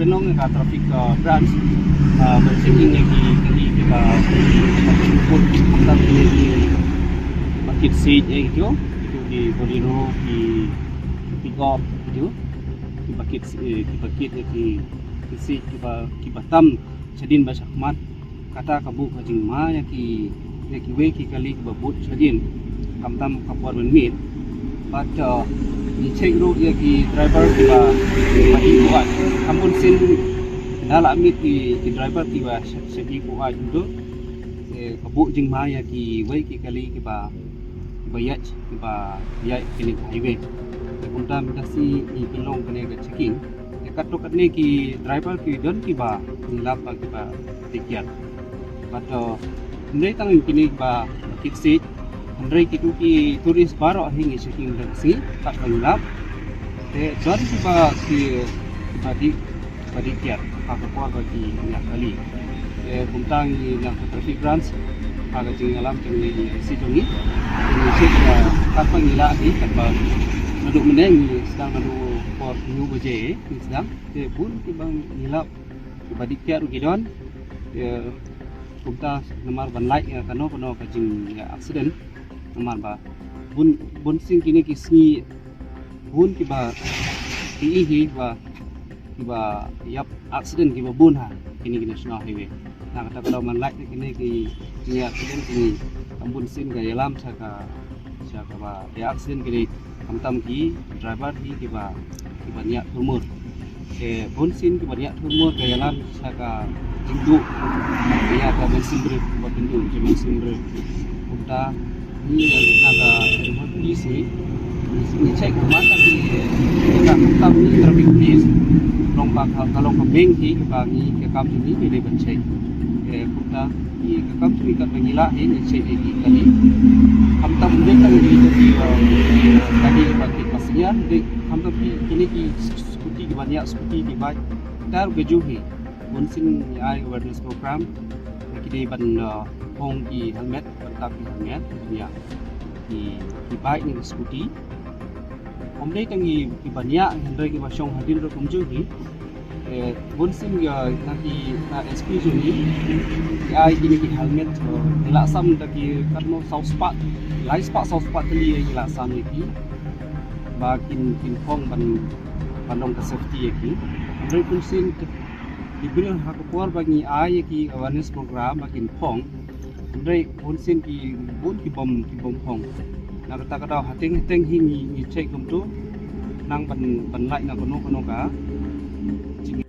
penong ka traffic branch berchecking lagi kali kita put tentang ini pakit seat itu di Bolero di Pickup itu di pakit di seat di Batam Chadin Basakmat kata kabuk kajing ma ki we ki kali babut Chadin kamtam kapor menmit but ni check road ki driver ki buat kampun sin dala mit ki driver ki segi buat itu kabuk jing ma ki we ki kali ki bayat ki kini highway kumtam kasi ni pilong kene ga checking kat to kat ne ki driver ki don ki nilap ki tikiat but ndai tang kini kit seat ndai ki tu ki turis baro hingi checking si kat nilap te don ki di kiat ka ko ki ya kali kumtang ni na traffic branch aga jing alam jing ni si jongi ni check kat pangila di kat ba naduk meneng sedang nadu for new baje ni sedang te pun ki bang nilap ki badi kiat gidon kumta nomor ban like kano ka jing accident nomor ba bun sing kini ki sni bun ki ba yap accident ki ba bun ha kini national highway na kata kalau man like kini ki accident kini ambun sin ga yalam saka ba ya accident kini kamtam ki driver ki ba niat turmur bun sin ki ba niat turmur ga yalam saka jingdu ya ka bensin bre ba pindu bensin bre kumta ni naga remote police ni check mata ki ka kamtam ni traffic police lompak kalau ke bank ki bangi ke kam ni bele ban check kumta ni ke kam tu ka bangila ni check ni kali kamtam ni kan ni tadi bagi pasnya de kamtam kini ki scooty ki banyak scooty ki bike tar gejuhi Bunsin ai awareness program kini ban hong ki helmet ban tak ki helmet ya ki bike ni scooty omdei tangi ki banyak hendai ki basong hadin ro kumju hi bunsin ya nanti na excuse ni ai kini ki helmet nila sam taki karno south spot lai spot south spot tali nila sam ki bakin hong bandong ka safety ki omdei bunsin diberi hak kuar bagi ai ki awareness program bakin hong ndai bunsin ki bun ki bom hong na kata hateng hi ni check kum tu nang ban lai na kono ka jing